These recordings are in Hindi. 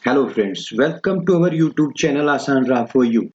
Hello friends, welcome to our YouTube channel Asan Ra for you.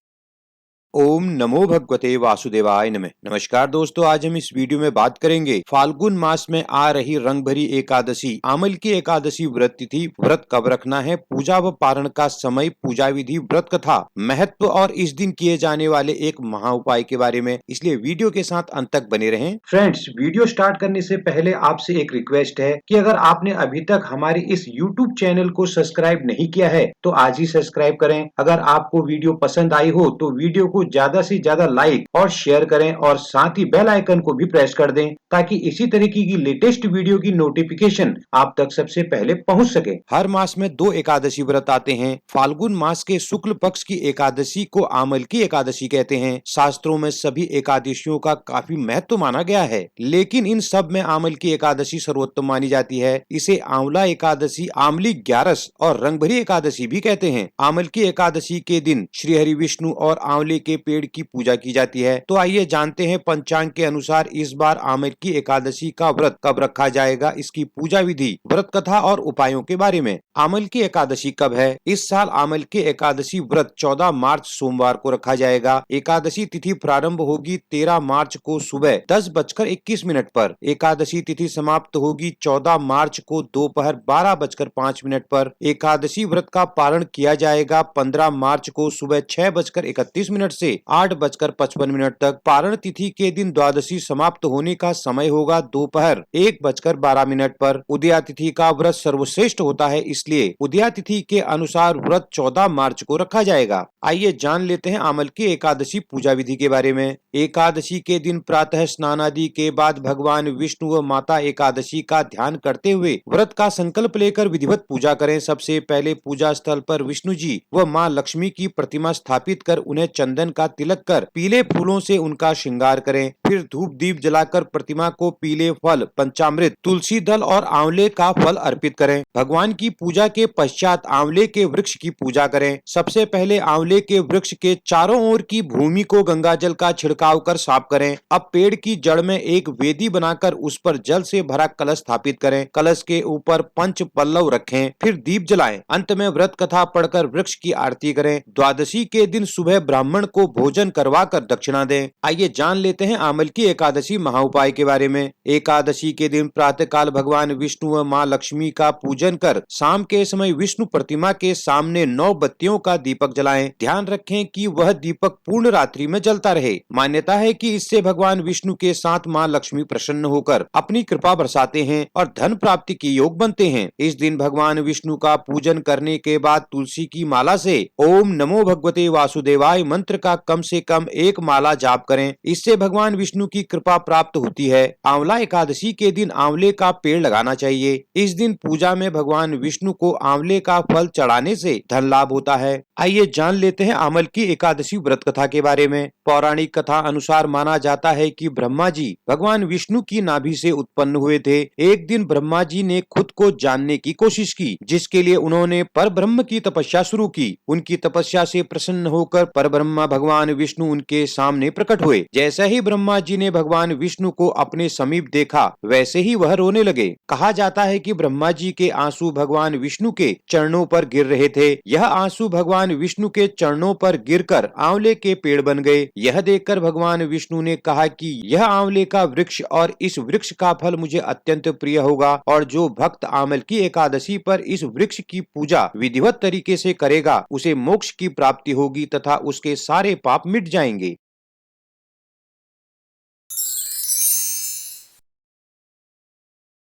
ओम नमो भगवते वासुदेवाय नमः। नमस्कार दोस्तों, आज हम इस वीडियो में बात करेंगे फाल्गुन मास में आ रही रंग भरी एकादशी आमल की एकादशी व्रत तिथि, व्रत कब रखना है, पूजा व पारण का समय, पूजा विधि, व्रत कथा, महत्व और इस दिन किए जाने वाले एक महा उपाय के बारे में। इसलिए वीडियो के साथ अंत तक बने रहें। फ्रेंड्स, वीडियो स्टार्ट करने से पहले आपसे एक रिक्वेस्ट है कि अगर आपने अभी तक हमारे इस YouTube चैनल को सब्सक्राइब नहीं किया है तो आज ही सब्सक्राइब करें। अगर आपको वीडियो पसंद आई हो तो वीडियो को ज्यादा से ज्यादा लाइक और शेयर करें और साथ ही बेल आइकन को भी प्रेस कर दें ताकि इसी तरीके की लेटेस्ट वीडियो की नोटिफिकेशन आप तक सबसे पहले पहुंच सके। हर मास में 2 एकादशी व्रत आते हैं। फाल्गुन मास के शुक्ल पक्ष की एकादशी को आमल की एकादशी कहते हैं। शास्त्रों में सभी एकादशियों का काफी महत्व माना गया है, लेकिन इन सब में आमल की एकादशी सर्वोत्तम मानी जाती है। इसे आंवला एकादशी, आमली ग्यारस और रंगभरी एकादशी भी कहते हैं। आमल की एकादशी के दिन श्री हरि विष्णु और आंवले के पेड़ की पूजा की जाती है। तो आइए जानते हैं पंचांग के अनुसार इस बार आमल की एकादशी का व्रत कब रखा जाएगा, इसकी पूजा विधि, व्रत कथा और उपायों के बारे में। आमल की एकादशी कब है? इस साल आमल की एकादशी व्रत 14 मार्च सोमवार को रखा जाएगा। एकादशी तिथि प्रारंभ होगी 13 मार्च को सुबह 10:21 पर। एकादशी तिथि समाप्त होगी 14 मार्च को दोपहर 12:05 पर। एकादशी व्रत का पारण किया जाएगा 15 मार्च को सुबह 6:31 से 8:55 तक। पारण तिथि के दिन द्वादशी समाप्त होने का समय होगा दोपहर 1:12 पर। उदया तिथि का व्रत सर्वश्रेष्ठ होता है, इसलिए उदया तिथि के अनुसार व्रत 14 मार्च को रखा जाएगा। आइए जान लेते हैं आमल की एकादशी पूजा विधि के बारे में। एकादशी के दिन प्रातः स्नान आदि के बाद भगवान विष्णु व माता एकादशी का ध्यान करते हुए व्रत का संकल्प लेकर विधिवत पूजा करें। सबसे पहले पूजा स्थल पर विष्णु जी व माँ लक्ष्मी की प्रतिमा स्थापित कर उन्हें चंदन का तिलक कर पीले फूलों से उनका श्रृंगार करें। फिर धूप दीप जलाकर प्रतिमा को पीले फल, पंचामृत, तुलसी दल और आंवले का फल अर्पित करें। भगवान की पूजा के पश्चात आंवले के वृक्ष की पूजा करें। सबसे पहले आंवले के वृक्ष के चारों ओर की भूमि को गंगा जल का छिड़काव कर साफ करें। अब पेड़ की जड़ में एक वेदी बनाकर उस पर जल से भरा कलश स्थापित करें। कलश के ऊपर पंच पल्लव रखें, फिर दीप जलाएं। अंत में व्रत कथा पढ़कर वृक्ष की आरती करें। द्वादशी के दिन सुबह ब्राह्मण को भोजन करवा कर दक्षिणा दें। आइए जान लेते हैं आमल की एकादशी महाउपाय के बारे में। एकादशी के दिन प्रातः काल भगवान विष्णु व माँ लक्ष्मी का पूजन कर शाम के समय विष्णु प्रतिमा के सामने 9 बत्तियों का दीपक जलाएं। ध्यान रखें कि वह दीपक पूर्ण रात्रि में जलता रहे। मान्यता है कि इससे भगवान विष्णु के साथ माँ लक्ष्मी प्रसन्न होकर अपनी कृपा बरसाते हैं और धन प्राप्ति के योग बनते हैं। इस दिन भगवान विष्णु का पूजन करने के बाद तुलसी की माला से ओम नमो भगवते वासुदेवाय मंत्र का कम से कम 1 माला जाप करें। इससे भगवान विष्णु की कृपा प्राप्त होती है। आंवला एकादशी के दिन आंवले का पेड़ लगाना चाहिए। इस दिन पूजा में भगवान विष्णु को आंवले का फल चढ़ाने से धन लाभ होता है। आइए जान लेते हैं आमल की एकादशी व्रत कथा के बारे में। पौराणिक कथा अनुसार माना जाता है कि ब्रह्मा जी भगवान विष्णु की नाभि से उत्पन्न हुए थे। एक दिन ब्रह्मा जी ने खुद को जानने की कोशिश की, जिसके लिए उन्होंने परब्रह्म की तपस्या शुरू की। उनकी तपस्या से प्रसन्न होकर परब्रह्मा भगवान विष्णु उनके सामने प्रकट हुए। जैसे ही ब्रह्मा जी ने भगवान विष्णु को अपने समीप देखा, वैसे ही वह रोने लगे। कहा जाता है कि ब्रह्मा जी के आंसू भगवान विष्णु के चरणों पर गिर रहे थे। यह आंसू भगवान विष्णु के चरणों पर गिरकर आंवले के पेड़ बन गए। यह देखकर भगवान विष्णु ने कहा कि यह आंवले का वृक्ष और इस वृक्ष का फल मुझे अत्यंत प्रिय होगा, और जो भक्त आमल की एकादशी पर इस वृक्ष की पूजा विधिवत तरीके से करेगा उसे मोक्ष की प्राप्ति होगी तथा उसके सारे पाप मिट जाएंगे।